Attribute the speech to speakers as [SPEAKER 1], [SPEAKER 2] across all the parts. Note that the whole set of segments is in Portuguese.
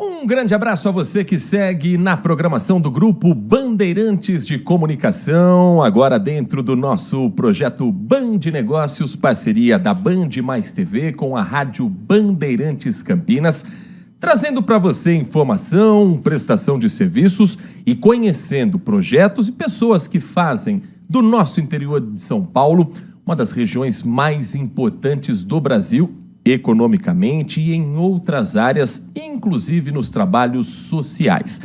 [SPEAKER 1] Um grande abraço a você que segue na programação do Grupo Bandeirantes de Comunicação, agora dentro do nosso projeto Band Negócios, parceria da Band Mais TV com a Rádio Bandeirantes Campinas, trazendo para você informação, prestação de serviços e conhecendo projetos e pessoas que fazem do nosso interior de São Paulo uma das regiões mais importantes do Brasil, economicamente e em outras áreas, inclusive nos trabalhos sociais.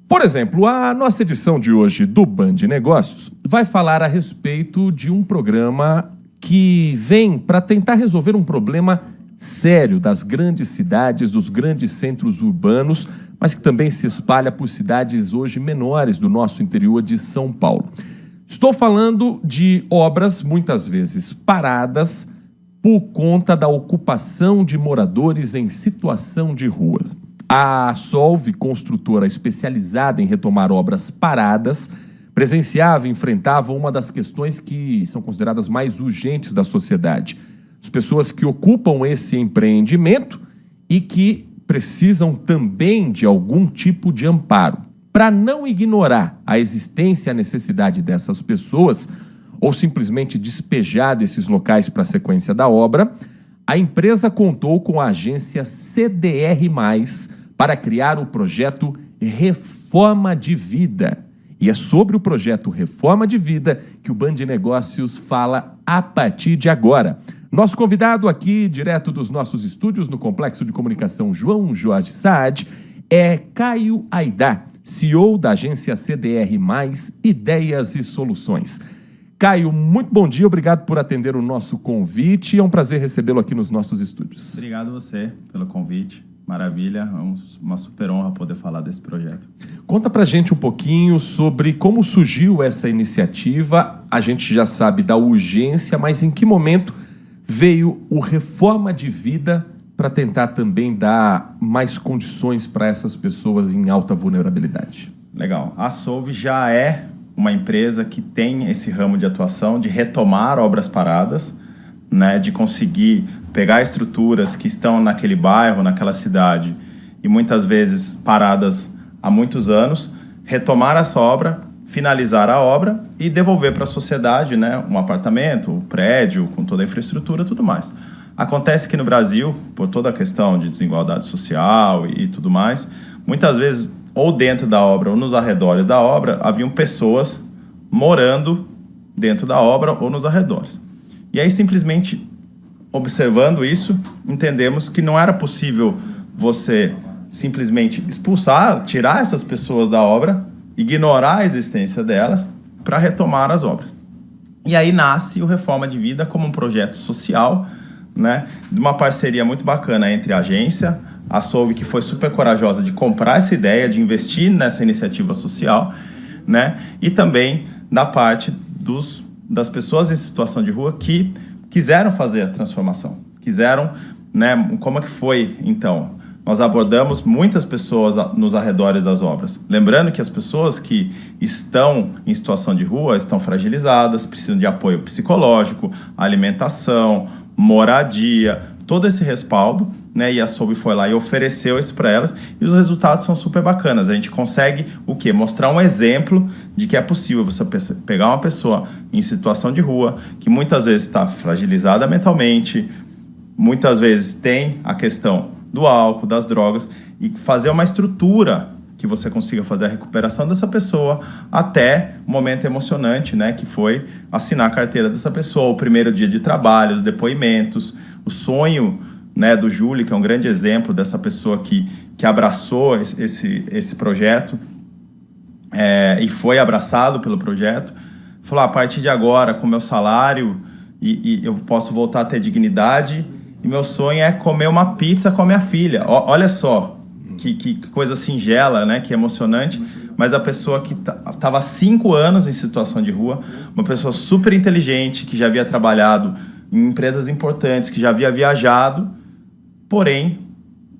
[SPEAKER 1] Por exemplo, a nossa edição de hoje do Band Negócios vai falar a respeito de um programa que vem para tentar resolver um problema sério das grandes cidades, dos grandes centros urbanos, mas que também se espalha por cidades hoje menores do nosso interior de São Paulo. Estou falando de obras muitas vezes paradas por conta da ocupação de moradores em situação de rua. A Solve, construtora especializada em retomar obras paradas, presenciava e enfrentava uma das questões que são consideradas mais urgentes da sociedade. As pessoas que ocupam esse empreendimento e que precisam também de algum tipo de amparo. Para não ignorar a existência e a necessidade dessas pessoas, ou simplesmente despejar desses locais para a sequência da obra, a empresa contou com a agência CDR+, para criar o projeto Reforma de Vida. E é sobre o projeto Reforma de Vida que o Band Negócios fala a partir de agora. Nosso convidado aqui, direto dos nossos estúdios no Complexo de Comunicação João Jorge Saad, é Caio Aidar, CEO da agência CDR+, Ideias e Soluções. Caio, muito bom dia, obrigado por atender o nosso convite. É um prazer recebê-lo aqui nos nossos estúdios.
[SPEAKER 2] Obrigado a você pelo convite. Maravilha, é uma super honra poder falar desse projeto.
[SPEAKER 1] Conta pra gente um pouquinho sobre como surgiu essa iniciativa. A gente já sabe da urgência, mas em que momento veio o Reforma de Vida para tentar também dar mais condições para essas pessoas em alta vulnerabilidade?
[SPEAKER 2] Legal. A Solve já é uma empresa que tem esse ramo de atuação de retomar obras paradas, né, de conseguir pegar estruturas que estão naquele bairro, naquela cidade, e muitas vezes paradas há muitos anos, retomar essa obra, finalizar a obra e devolver para a sociedade, né, um apartamento, um prédio, com toda a infraestrutura e tudo mais. Acontece que no Brasil, por toda a questão de desigualdade social e tudo mais, muitas vezes, ou dentro da obra ou nos arredores da obra, haviam pessoas morando dentro da obra ou nos arredores. E aí, simplesmente, observando isso, entendemos que não era possível você simplesmente expulsar, tirar essas pessoas da obra, ignorar a existência delas, para retomar as obras. E aí nasce o Reforma de Vida como um projeto social, né, de uma parceria muito bacana entre a agência, a Solve, que foi super corajosa de comprar essa ideia, de investir nessa iniciativa social, né, e também da parte das pessoas em situação de rua que quiseram fazer a transformação, quiseram, né, como é que foi, então? Nós abordamos muitas pessoas nos arredores das obras. Lembrando que as pessoas que estão em situação de rua estão fragilizadas, precisam de apoio psicológico, alimentação, moradia, todo esse respaldo, né? E a Solve foi lá e ofereceu isso para elas, e os resultados são super bacanas. A gente consegue o quê? Mostrar um exemplo de que é possível você pegar uma pessoa em situação de rua, que muitas vezes está fragilizada mentalmente, muitas vezes tem a questão do álcool, das drogas, e fazer uma estrutura que você consiga fazer a recuperação dessa pessoa até o momento emocionante, né, que foi assinar a carteira dessa pessoa, o primeiro dia de trabalho, os depoimentos, o sonho, né, do Júlio, que é um grande exemplo dessa pessoa que abraçou esse projeto e foi abraçado pelo projeto. Falou, a partir de agora, com meu salário, e eu posso voltar a ter dignidade, e meu sonho é comer uma pizza com a minha filha. Olha só, que coisa singela, né? Que emocionante, mas a pessoa que estava há 5 anos em situação de rua, uma pessoa super inteligente, que já havia trabalhado em empresas importantes, que já havia viajado, porém,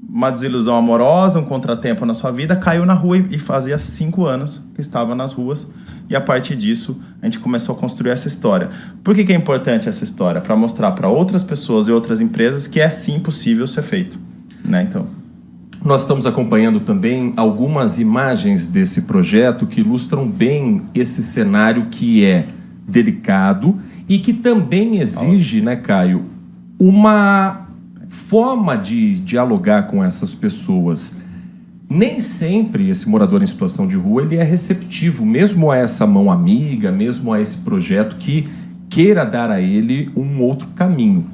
[SPEAKER 2] uma desilusão amorosa, um contratempo na sua vida, caiu na rua e fazia 5 anos que estava nas ruas, e a partir disso a gente começou a construir essa história. Por que é importante essa história? Para mostrar para outras pessoas e outras empresas que é sim possível ser feito, né? Então...
[SPEAKER 1] Nós estamos acompanhando também algumas imagens desse projeto que ilustram bem esse cenário que é delicado e que também exige, né, Caio, uma forma de dialogar com essas pessoas. Nem sempre esse morador em situação de rua ele é receptivo, mesmo a essa mão amiga, mesmo a esse projeto que queira dar a ele um outro caminho.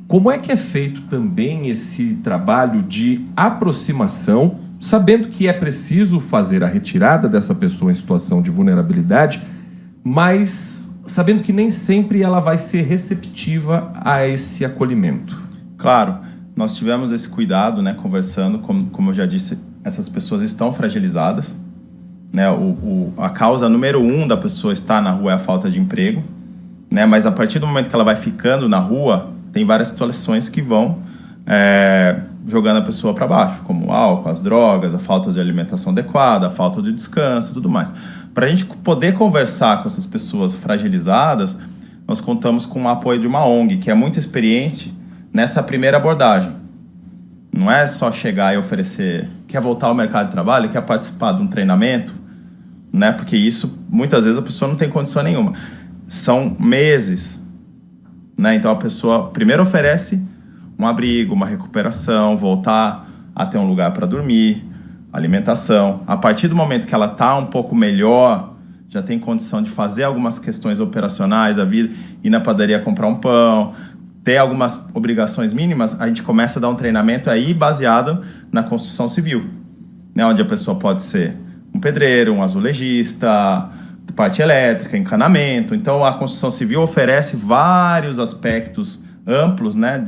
[SPEAKER 1] Como é que é feito também esse trabalho de aproximação, sabendo que é preciso fazer a retirada dessa pessoa em situação de vulnerabilidade, mas sabendo que nem sempre ela vai ser receptiva a esse acolhimento?
[SPEAKER 2] Claro, nós tivemos esse cuidado, né, conversando, como eu já disse, essas pessoas estão fragilizadas, né, a causa número 1 da pessoa estar na rua é a falta de emprego, né, mas a partir do momento que ela vai ficando na rua, tem várias situações que vão jogando a pessoa para baixo, como o álcool, as drogas, a falta de alimentação adequada, a falta de descanso e tudo mais. Para a gente poder conversar com essas pessoas fragilizadas, nós contamos com o apoio de uma ONG, que é muito experiente nessa primeira abordagem. Não é só chegar e oferecer, quer voltar ao mercado de trabalho, quer participar de um treinamento, né? Porque isso, muitas vezes, a pessoa não tem condição nenhuma. São meses, né? Então, a pessoa primeiro oferece um abrigo, uma recuperação, voltar a ter um lugar para dormir, alimentação. A partir do momento que ela está um pouco melhor, já tem condição de fazer algumas questões operacionais da vida, ir na padaria comprar um pão, ter algumas obrigações mínimas, a gente começa a dar um treinamento aí baseado na construção civil, né? Onde a pessoa pode ser um pedreiro, um azulejista, parte elétrica, encanamento. Então, a construção civil oferece vários aspectos amplos, né,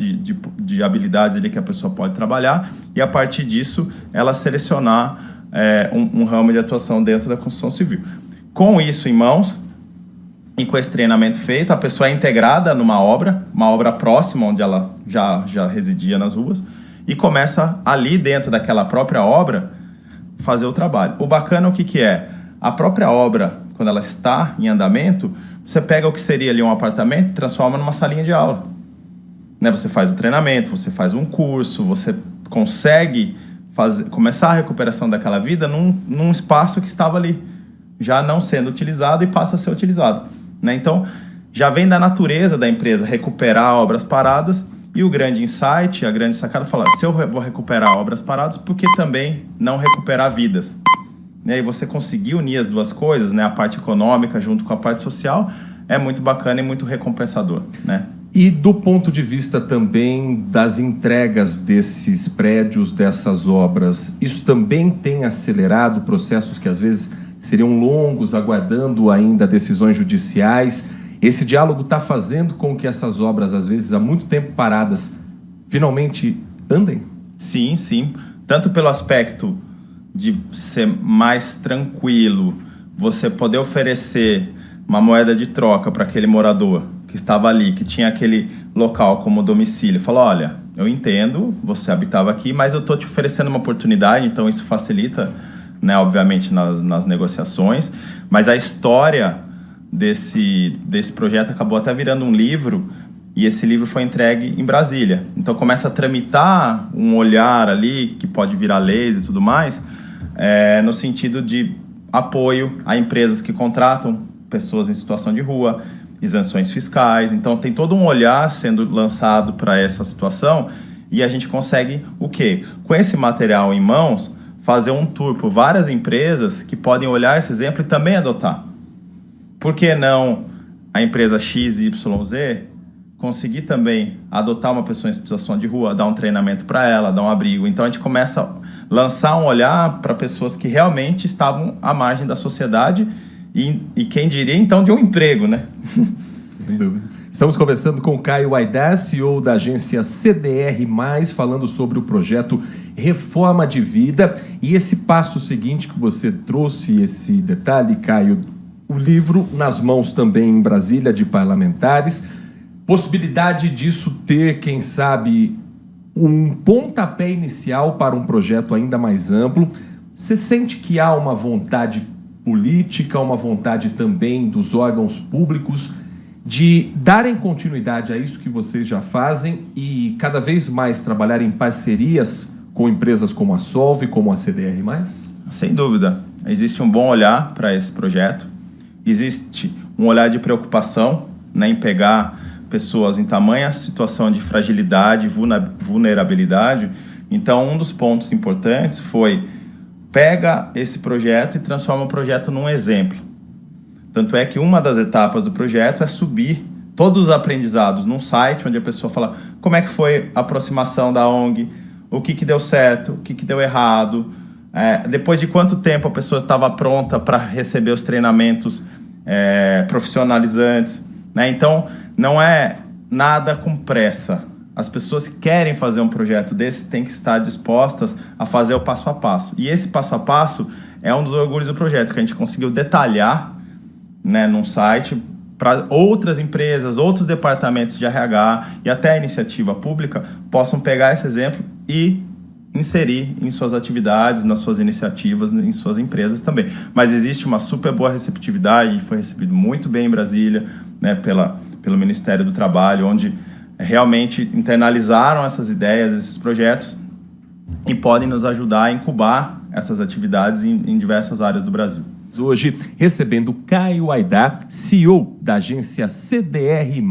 [SPEAKER 2] de habilidades ali que a pessoa pode trabalhar, e a partir disso ela selecionar um ramo de atuação dentro da construção civil. Com isso em mãos e com esse treinamento feito, a pessoa é integrada numa obra, uma obra próxima onde ela já residia nas ruas, e começa ali dentro daquela própria obra fazer o trabalho. O bacana o que é? A própria obra, quando ela está em andamento, você pega o que seria ali um apartamento e transforma numa salinha de aula. Né, você faz o treinamento, você faz um curso, você consegue começar a recuperação daquela vida num espaço que estava ali, já não sendo utilizado e passa a ser utilizado. Né? Então, já vem da natureza da empresa recuperar obras paradas, e o grande insight, a grande sacada, fala, se eu vou recuperar obras paradas, por que também não recuperar vidas? Né? E você conseguir unir as duas coisas, né? A parte econômica junto com a parte social, é muito bacana e muito recompensador, né?
[SPEAKER 1] E do ponto de vista também das entregas desses prédios, dessas obras, isso também tem acelerado processos que às vezes seriam longos, aguardando ainda decisões judiciais. Esse diálogo está fazendo com que essas obras, às vezes há muito tempo paradas, finalmente andem?
[SPEAKER 2] Sim, sim. Tanto pelo aspecto de ser mais tranquilo, você poder oferecer uma moeda de troca para aquele morador que estava ali, que tinha aquele local como domicílio, falou, olha, eu entendo, você habitava aqui, mas eu estou te oferecendo uma oportunidade, então isso facilita, né, obviamente, nas negociações, mas a história desse projeto acabou até virando um livro, e esse livro foi entregue em Brasília. Então começa a tramitar um olhar ali, que pode virar leis e tudo mais, no sentido de apoio a empresas que contratam pessoas em situação de rua, isenções fiscais. Então tem todo um olhar sendo lançado para essa situação, e a gente consegue o quê? Com esse material em mãos, fazer um tour por várias empresas que podem olhar esse exemplo e também adotar. Por que não a empresa XYZ conseguir também adotar uma pessoa em situação de rua, dar um treinamento para ela, dar um abrigo? Então a gente começa a lançar um olhar para pessoas que realmente estavam à margem da sociedade, e quem diria, então, de um emprego, né?
[SPEAKER 1] Sem dúvida. Estamos conversando com o Caio Aidar, CEO da agência CDR+, falando sobre o projeto Reforma de Vida. E esse passo seguinte que você trouxe, esse detalhe, Caio, o livro nas mãos também em Brasília de parlamentares, possibilidade disso ter, quem sabe, um pontapé inicial para um projeto ainda mais amplo. Você sente que há uma vontade política, uma vontade também dos órgãos públicos de darem continuidade a isso que vocês já fazem e cada vez mais trabalhar em parcerias com empresas como a Solve, como a CDR+?
[SPEAKER 2] Sem dúvida. Existe um bom olhar para esse projeto. Existe um olhar de preocupação, né, em pegar pessoas em tamanha situação de fragilidade, vulnerabilidade. Então, um dos pontos importantes foi pega esse projeto e transforma o projeto num exemplo. Tanto é que uma das etapas do projeto é subir todos os aprendizados num site onde a pessoa fala como é que foi a aproximação da ONG, o que deu certo, o que deu errado, depois de quanto tempo a pessoa estava pronta para receber os treinamentos profissionalizantes, né? Então, não é nada com pressa. As pessoas que querem fazer um projeto desse têm que estar dispostas a fazer o passo a passo. E esse passo a passo é um dos orgulhos do projeto, que a gente conseguiu detalhar, né, num site para outras empresas, outros departamentos de RH e até a iniciativa pública possam pegar esse exemplo e inserir em suas atividades, nas suas iniciativas, em suas empresas também. Mas existe uma super boa receptividade, foi recebido muito bem em Brasília, né, pelo Ministério do Trabalho, onde realmente internalizaram essas ideias, esses projetos e podem nos ajudar a incubar essas atividades em diversas áreas do Brasil.
[SPEAKER 1] Hoje, recebendo Caio Aidar, CEO da agência CDR+,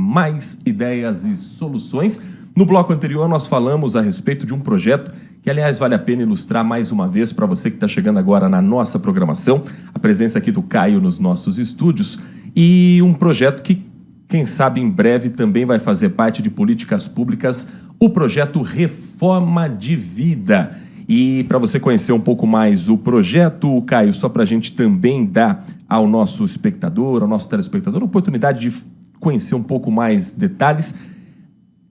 [SPEAKER 1] Ideias e Soluções. No bloco anterior, nós falamos a respeito de um projeto que, aliás, vale a pena ilustrar mais uma vez para você que está chegando agora na nossa programação, a presença aqui do Caio nos nossos estúdios, e um projeto que, quem sabe, em breve também vai fazer parte de políticas públicas, o projeto Reforma de Vida. E para você conhecer um pouco mais o projeto, Caio, só para a gente também dar ao nosso espectador, ao nosso telespectador, a oportunidade de conhecer um pouco mais detalhes,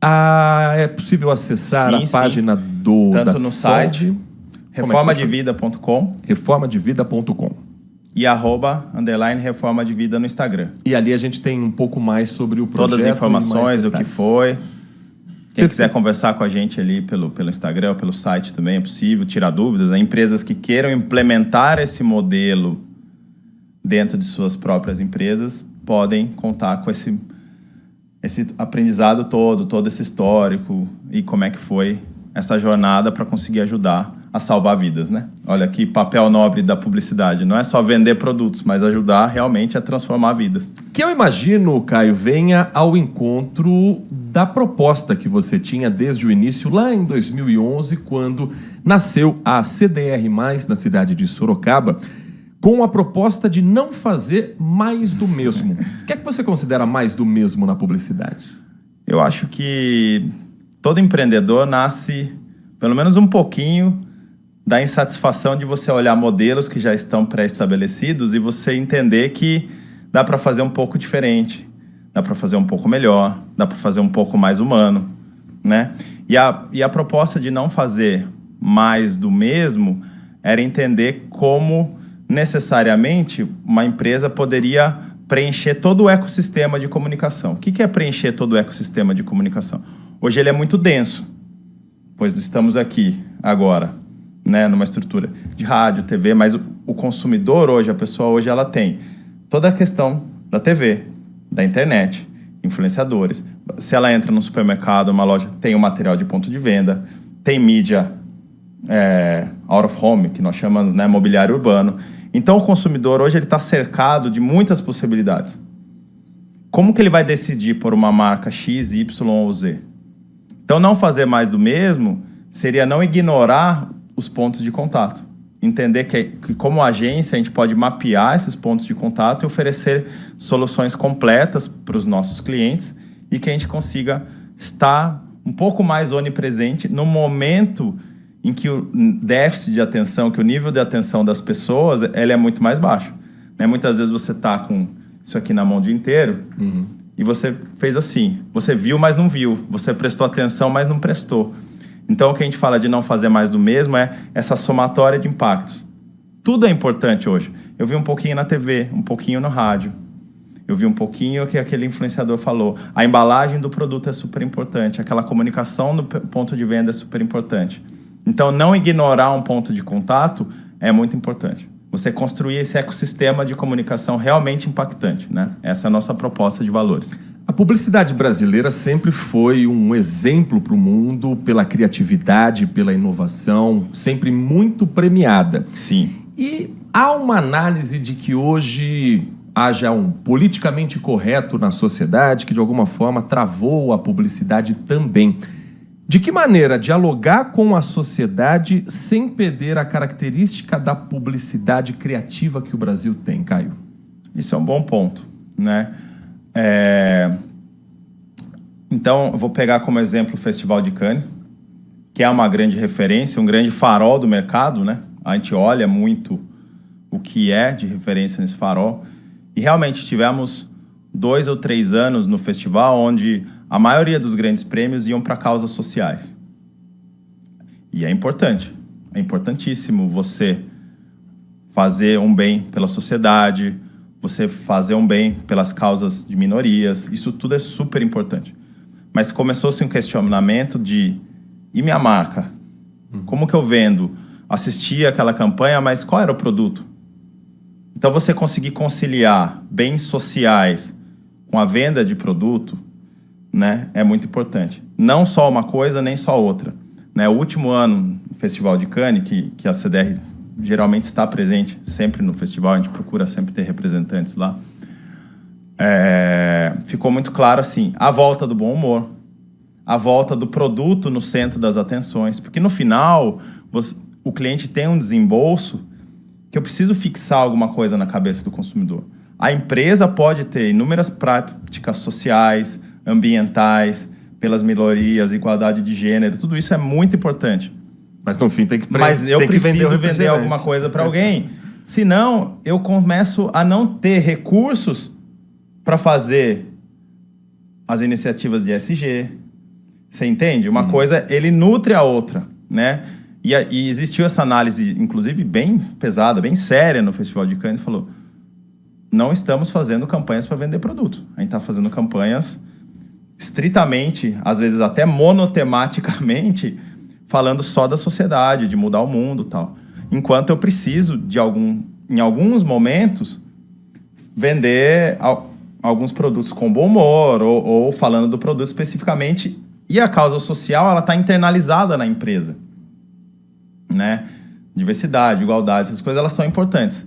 [SPEAKER 1] é possível acessar a página
[SPEAKER 2] tanto no site reformadevida.com
[SPEAKER 1] reformadevida.com
[SPEAKER 2] e @_reformadevida no Instagram.
[SPEAKER 1] E ali a gente tem um pouco mais sobre o projeto.
[SPEAKER 2] Todas as informações, o que foi. Quem quiser conversar com a gente ali pelo Instagram, pelo site também é possível, tirar dúvidas. Empresas que queiram implementar esse modelo dentro de suas próprias empresas podem contar com esse aprendizado todo esse histórico e como é que foi essa jornada para conseguir ajudar a salvar vidas, né? Olha que papel nobre da publicidade. Não é só vender produtos, mas ajudar realmente a transformar vidas.
[SPEAKER 1] Que eu imagino, Caio, venha ao encontro da proposta que você tinha desde o início, lá em 2011, quando nasceu a CDR+, na cidade de Sorocaba, com a proposta de não fazer mais do mesmo. O que é que você considera mais do mesmo na publicidade?
[SPEAKER 2] Eu acho que todo empreendedor nasce, pelo menos um pouquinho, da insatisfação de você olhar modelos que já estão pré-estabelecidos e você entender que dá para fazer um pouco diferente, dá para fazer um pouco melhor, dá para fazer um pouco mais humano, né? E a proposta de não fazer mais do mesmo era entender como necessariamente uma empresa poderia preencher todo o ecossistema de comunicação. O que é preencher todo o ecossistema de comunicação? Hoje ele é muito denso, pois estamos aqui agora, né, numa estrutura de rádio, TV, mas o consumidor hoje, a pessoa hoje, ela tem toda a questão da TV, da internet, influenciadores. Se ela entra num supermercado, uma loja, tem o material de ponto de venda, tem mídia out of home, que nós chamamos, né, mobiliário urbano. Então, o consumidor hoje ele está cercado de muitas possibilidades. Como que ele vai decidir por uma marca X, Y ou Z? Então, não fazer mais do mesmo seria não ignorar os pontos de contato. Entender que como agência, a gente pode mapear esses pontos de contato e oferecer soluções completas para os nossos clientes e que a gente consiga estar um pouco mais onipresente no momento em que o déficit de atenção, que o nível de atenção das pessoas, ele é muito mais baixo. Né? Muitas vezes você está com isso aqui na mão o dia inteiro e você fez assim. Você viu, mas não viu. Você prestou atenção, mas não prestou. Então, o que a gente fala de não fazer mais do mesmo é essa somatória de impactos. Tudo é importante hoje. Eu vi um pouquinho na TV, um pouquinho no rádio. Eu vi um pouquinho o que aquele influenciador falou. A embalagem do produto é super importante. Aquela comunicação no ponto de venda é super importante. Então, não ignorar um ponto de contato é muito importante. Você construir esse ecossistema de comunicação realmente impactante, né? Essa é a nossa proposta de valores.
[SPEAKER 1] A publicidade brasileira sempre foi um exemplo para o mundo pela criatividade, pela inovação, sempre muito premiada.
[SPEAKER 2] Sim.
[SPEAKER 1] E há uma análise de que hoje haja um politicamente correto na sociedade que, de alguma forma, travou a publicidade também. De que maneira dialogar com a sociedade sem perder a característica da publicidade criativa que o Brasil tem, Caio?
[SPEAKER 2] Isso é um bom ponto, né? Então, eu vou pegar como exemplo o Festival de Cannes, que é uma grande referência, um grande farol do mercado, né? A gente olha muito o que é de referência nesse farol. E realmente tivemos 2 ou 3 anos no festival onde a maioria dos grandes prêmios iam para causas sociais. E é importante, é importantíssimo você fazer um bem pela sociedade, você fazer um bem pelas causas de minorias, isso tudo é super importante. Mas começou-se um questionamento de, e minha marca? Como que eu vendo? Assisti aquela campanha, mas qual era o produto? Então você conseguir conciliar bens sociais com a venda de produto, né, é muito importante. Não só uma coisa, nem só outra. Né, o último ano, no Festival de Cannes, que a CDR geralmente está presente sempre no festival, a gente procura sempre ter representantes lá, ficou muito claro assim, a volta do bom humor, a volta do produto no centro das atenções, porque no final o cliente tem um desembolso que eu preciso fixar alguma coisa na cabeça do consumidor. A empresa pode ter inúmeras práticas sociais, ambientais, pelas minorias, igualdade de gênero, tudo isso é muito importante.
[SPEAKER 1] Mas no fim tem que
[SPEAKER 2] Mas eu preciso vender
[SPEAKER 1] alguma
[SPEAKER 2] alguma coisa para alguém. Senão, eu começo a não ter recursos para fazer as iniciativas de ESG. Você entende? Uma coisa, ele nutre a outra, né? E existiu essa análise, inclusive, bem pesada, bem séria no Festival de Cannes, falou, não estamos fazendo campanhas para vender produto. A gente está fazendo campanhas estritamente, às vezes até monotematicamente, falando só da sociedade, de mudar o mundo e tal. Enquanto eu preciso, em alguns momentos, vender alguns produtos com bom humor ou falando do produto especificamente. E a causa social, ela está internalizada na empresa. Né? Diversidade, igualdade, essas coisas, elas são importantes.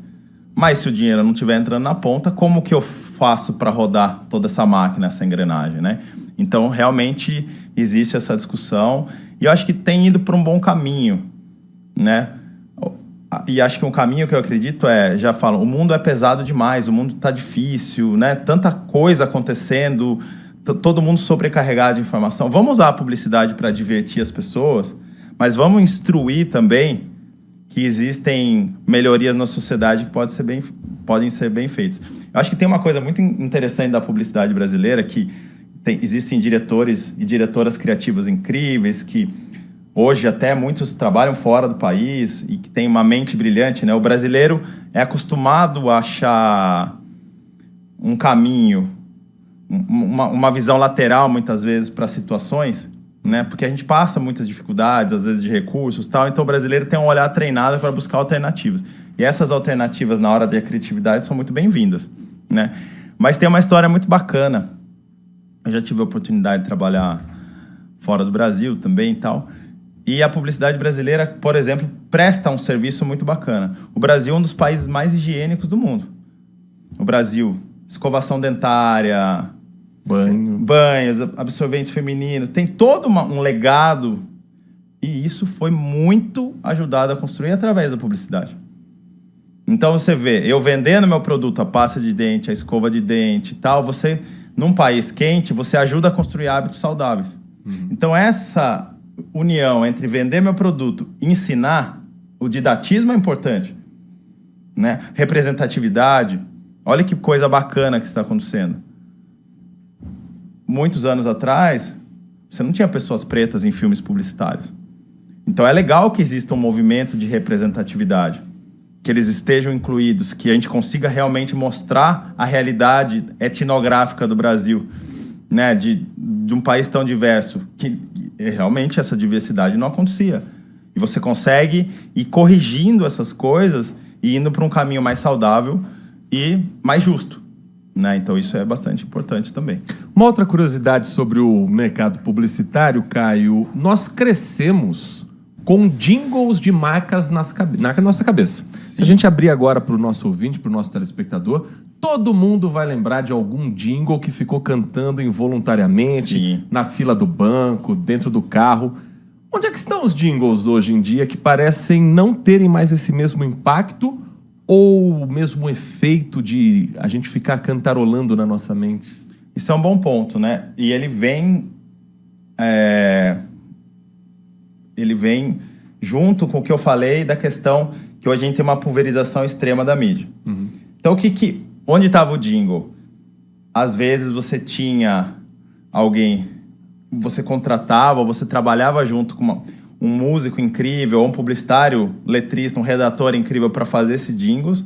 [SPEAKER 2] Mas se o dinheiro não estiver entrando na ponta, como que eu faço para rodar toda essa máquina, essa engrenagem, né? Então, realmente, existe essa discussão. E eu acho que tem ido para um bom caminho, né? E acho que um caminho que eu acredito já falo, o mundo é pesado demais, o mundo está difícil, né? Tanta coisa acontecendo, todo mundo sobrecarregado de informação. Vamos usar a publicidade para divertir as pessoas, mas vamos instruir também que existem melhorias na sociedade que podem ser bem feitas. Eu acho que tem uma coisa muito interessante da publicidade brasileira, que existem diretores e diretoras criativas incríveis, que hoje até muitos trabalham fora do país e que têm uma mente brilhante, né? O brasileiro é acostumado a achar um caminho, uma visão lateral, muitas vezes, para situações, né? Porque a gente passa muitas dificuldades, às vezes de recursos e tal, então o brasileiro tem um olhar treinado para buscar alternativas. E essas alternativas, na hora da criatividade, são muito bem-vindas, né? Mas tem uma história muito bacana. Eu já tive a oportunidade de trabalhar fora do Brasil também e tal. E a publicidade brasileira, por exemplo, presta um serviço muito bacana. O Brasil é um dos países mais higiênicos do mundo. O Brasil, escovação dentária, banhos, absorventes femininos, tem todo um legado. E isso foi muito ajudado a construir através da publicidade. Então você vê, eu vendendo meu produto, a pasta de dente, a escova de dente e tal, você, num país quente, você ajuda a construir hábitos saudáveis. Então essa união entre vender meu produto e ensinar, o didatismo é importante, né? Representatividade, olha que coisa bacana que está acontecendo. Muitos anos atrás, você não tinha pessoas pretas em filmes publicitários. Então é legal que exista um movimento de representatividade, que eles estejam incluídos, que a gente consiga realmente mostrar a realidade etnográfica do Brasil, né? De um país tão diverso, que realmente essa diversidade não acontecia. E você consegue ir corrigindo essas coisas e indo para um caminho mais saudável e mais justo, né? Então isso é bastante importante também.
[SPEAKER 1] Uma outra curiosidade sobre o mercado publicitário, Caio, nós crescemos com jingles de marcas na nossa cabeça. Se a gente abrir agora para o nosso ouvinte, para o nosso telespectador, todo mundo vai lembrar de algum jingle que ficou cantando involuntariamente,
[SPEAKER 2] Sim.
[SPEAKER 1] na fila do banco, dentro do carro. Onde é que estão os jingles hoje em dia que parecem não terem mais esse mesmo impacto ou o mesmo efeito de a gente ficar cantarolando na nossa mente?
[SPEAKER 2] Isso é um bom ponto, né? E ele vem junto com o que eu falei da questão que hoje a gente tem uma pulverização extrema da mídia.
[SPEAKER 1] Uhum.
[SPEAKER 2] Então, onde estava o jingle? Às vezes você tinha alguém, você contratava, você trabalhava junto com um músico incrível, ou um publicitário, letrista, um redator incrível para fazer esse jingles,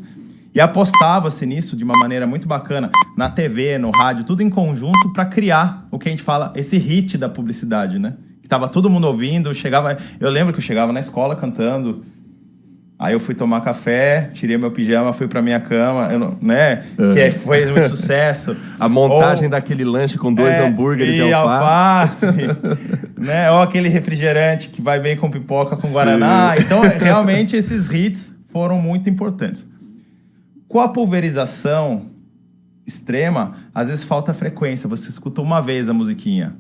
[SPEAKER 2] e apostava-se nisso de uma maneira muito bacana, na TV, no rádio, tudo em conjunto para criar o que a gente fala, esse hit da publicidade, né? Que tava todo mundo ouvindo, eu lembro que eu chegava na escola cantando, aí eu fui tomar café, tirei meu pijama, fui pra minha cama, que foi muito sucesso.
[SPEAKER 1] A montagem daquele lanche com 2 hambúrgueres e alface.
[SPEAKER 2] Né? Ou aquele refrigerante que vai bem com pipoca, com guaraná. Então, realmente, esses hits foram muito importantes. Com a pulverização extrema, às vezes falta frequência. Você escuta uma vez a musiquinha,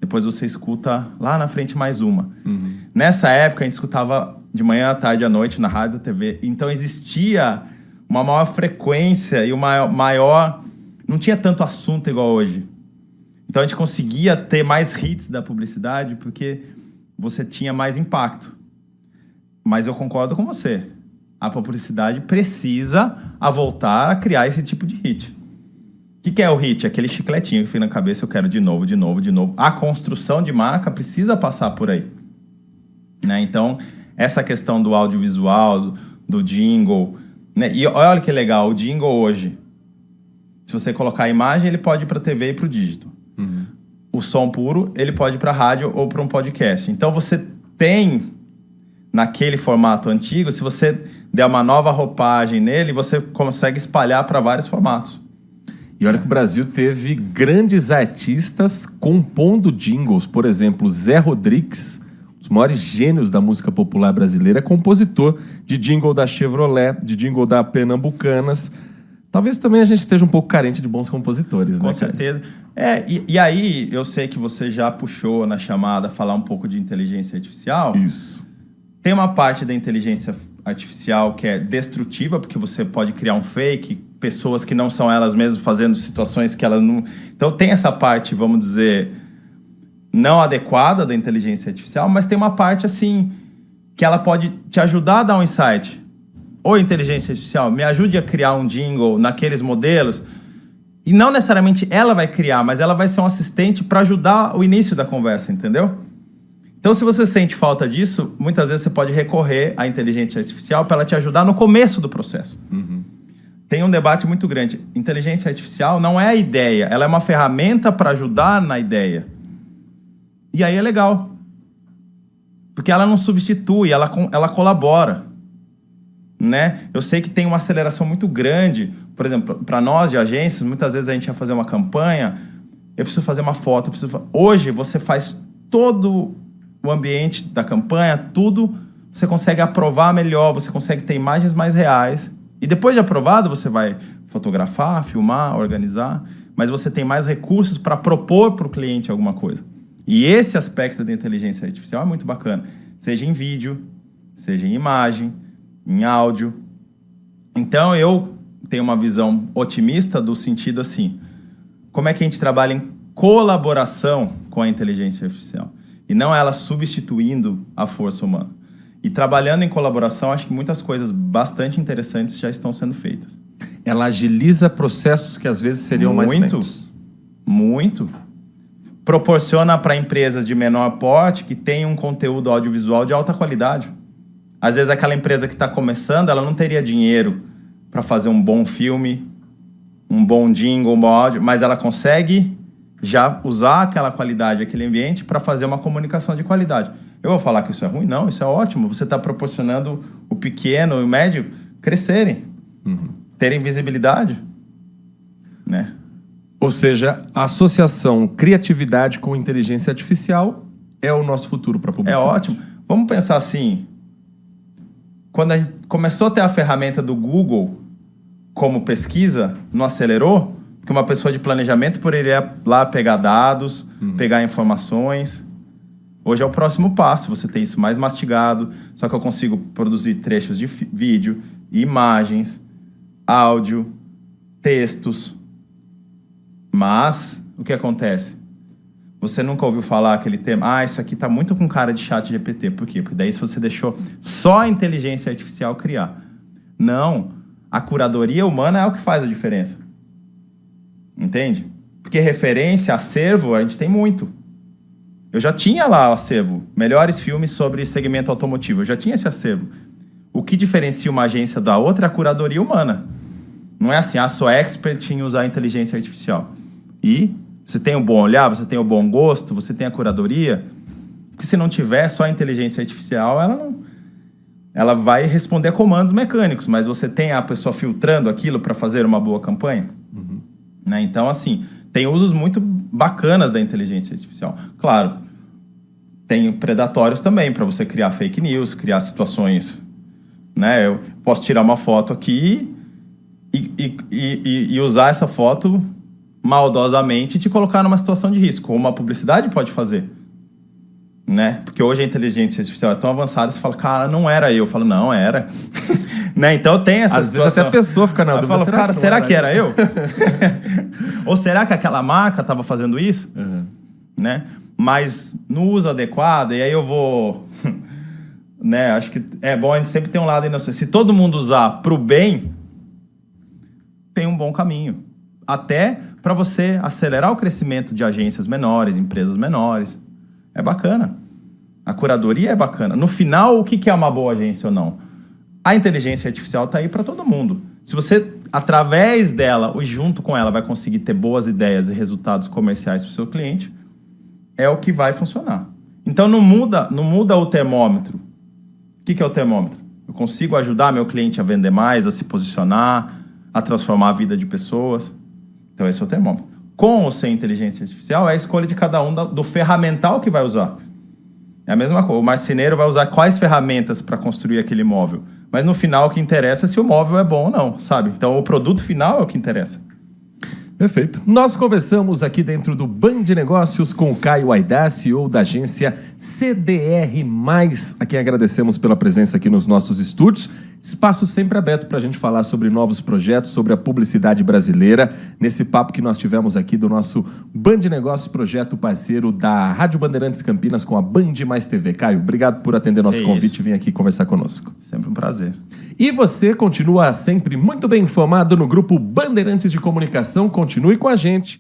[SPEAKER 2] depois você escuta lá na frente mais uma. Uhum. Nessa época, a gente escutava de manhã, à tarde, à noite, na rádio, na TV. Então, existia uma maior frequência e uma maior... Não tinha tanto assunto igual hoje. Então, a gente conseguia ter mais hits da publicidade porque você tinha mais impacto. Mas eu concordo com você. A publicidade precisa voltar a criar esse tipo de hit. O que é o hit? Aquele chicletinho que fica na cabeça, eu quero de novo, de novo, de novo. A construção de marca precisa passar por aí. Né? Então, essa questão do audiovisual, do jingle... Né? E olha que legal, o jingle hoje, se você colocar a imagem, ele pode ir para a TV e para o dígito. Uhum. O som puro, ele pode ir para a rádio ou para um podcast. Então, você tem, naquele formato antigo, se você der uma nova roupagem nele, você consegue espalhar para vários formatos.
[SPEAKER 1] E olha que o Brasil teve grandes artistas compondo jingles. Por exemplo, Zé Rodrigues, um dos maiores gênios da música popular brasileira, é compositor de jingle da Chevrolet, de jingle da Pernambucanas. Talvez também a gente esteja um pouco carente de bons compositores, né?
[SPEAKER 2] Com certeza. E aí, eu sei que você já puxou na chamada falar um pouco de inteligência artificial.
[SPEAKER 1] Isso.
[SPEAKER 2] Tem uma parte da inteligência artificial que é destrutiva, porque você pode criar um fake, pessoas que não são elas mesmas fazendo situações que elas não... Então tem essa parte, vamos dizer, não adequada da inteligência artificial, mas tem uma parte assim, que ela pode te ajudar a dar um insight. Ou inteligência artificial, me ajude a criar um jingle naqueles modelos, e não necessariamente ela vai criar, mas ela vai ser um assistente para ajudar o início da conversa, entendeu? Então, se você sente falta disso, muitas vezes você pode recorrer à inteligência artificial para ela te ajudar no começo do processo. Uhum. Tem um debate muito grande. Inteligência artificial não é a ideia, ela é uma ferramenta para ajudar na ideia. E aí é legal. Porque ela não substitui, ela colabora. Né? Eu sei que tem uma aceleração muito grande. Por exemplo, para nós de agências, muitas vezes a gente ia fazer uma campanha, eu preciso fazer uma foto, Hoje você faz todo o ambiente da campanha, tudo, você consegue aprovar melhor, você consegue ter imagens mais reais. E depois de aprovado, você vai fotografar, filmar, organizar, mas você tem mais recursos para propor para o cliente alguma coisa. E esse aspecto da inteligência artificial é muito bacana. Seja em vídeo, seja em imagem, em áudio. Então, eu tenho uma visão otimista do sentido assim, como é que a gente trabalha em colaboração com a inteligência artificial e não ela substituindo a força humana. E trabalhando em colaboração, acho que muitas coisas bastante interessantes já estão sendo feitas.
[SPEAKER 1] Ela agiliza processos que às vezes seriam mais lentos.
[SPEAKER 2] Muito. Proporciona para empresas de menor porte que tem um conteúdo audiovisual de alta qualidade. Às vezes aquela empresa que está começando, ela não teria dinheiro para fazer um bom filme, um bom jingle, um bom áudio, mas ela consegue já usar aquela qualidade, aquele ambiente para fazer uma comunicação de qualidade. Eu vou falar que isso é ruim? Não, isso é ótimo. Você está proporcionando o pequeno e o médio crescerem, terem visibilidade. Né?
[SPEAKER 1] Ou seja, a associação criatividade com inteligência artificial é o nosso futuro para a
[SPEAKER 2] É
[SPEAKER 1] publicidade.
[SPEAKER 2] ótimo. Vamos pensar assim, quando a gente começou a ter a ferramenta do Google como pesquisa, não acelerou? Porque uma pessoa de planejamento poderia lá pegar dados, pegar informações. Hoje é o próximo passo, você tem isso mais mastigado, só que eu consigo produzir trechos de vídeo, imagens, áudio, textos. Mas, o que acontece? Você nunca ouviu falar aquele tema, isso aqui tá muito com cara de chat GPT. Por quê? Porque daí se você deixou só a inteligência artificial criar. Não, a curadoria humana é o que faz a diferença. Entende? Porque referência, acervo, a gente tem muito. Eu já tinha lá o acervo, melhores filmes sobre segmento automotivo. Eu já tinha esse acervo. O que diferencia uma agência da outra é a curadoria humana. Não é assim, sou expert em usar inteligência artificial. E você tem o bom olhar, você tem o bom gosto, você tem a curadoria. Porque se não tiver só a inteligência artificial, ela vai responder a comandos mecânicos, mas você tem a pessoa filtrando aquilo para fazer uma boa campanha. Né? Então, assim, tem usos muito bacanas da inteligência artificial. Claro, tem predatórios também, para você criar fake news, criar situações. Né? Eu posso tirar uma foto aqui e usar essa foto maldosamente e te colocar numa situação de risco, como uma publicidade pode fazer. Né? Porque hoje a inteligência artificial é tão avançada, você fala, cara, não era eu. Eu falo, não, era. Né? Então tem essa
[SPEAKER 1] Às
[SPEAKER 2] situação.
[SPEAKER 1] vezes até a pessoa fica na dúvida.
[SPEAKER 2] Fala, cara, será que era eu? Ou será que aquela marca estava fazendo isso? Né? Mas no uso adequado, e aí eu vou... né? Acho que é bom a gente sempre ter um lado inocente. Se todo mundo usar para o bem, tem um bom caminho. Até para você acelerar o crescimento de agências menores, empresas menores. É bacana. A curadoria é bacana. No final, o que é uma boa agência ou não? A inteligência artificial está aí para todo mundo. Se você, através dela, ou junto com ela, vai conseguir ter boas ideias e resultados comerciais para o seu cliente, é o que vai funcionar. Então, não muda o termômetro. O que é o termômetro? Eu consigo ajudar meu cliente a vender mais, a se posicionar, a transformar a vida de pessoas. Então, esse é o termômetro. Com ou sem inteligência artificial, é a escolha de cada um do ferramental que vai usar. É a mesma coisa. O marceneiro vai usar quais ferramentas para construir aquele móvel. Mas no final o que interessa é se o móvel é bom ou não, sabe? Então o produto final é o que interessa.
[SPEAKER 1] Perfeito. Nós conversamos aqui dentro do Band Negócios com o Caio Aidar, CEO da agência CDR+, a quem agradecemos pela presença aqui nos nossos estúdios. Espaço sempre aberto para a gente falar sobre novos projetos, sobre a publicidade brasileira, nesse papo que nós tivemos aqui do nosso Band Negócios, projeto parceiro da Rádio Bandeirantes Campinas com a Band Mais TV. Caio, obrigado por atender nosso convite e vir aqui conversar conosco.
[SPEAKER 2] Sempre um prazer.
[SPEAKER 1] E você continua sempre muito bem informado no grupo Bandeirantes de Comunicação. Continue com a gente.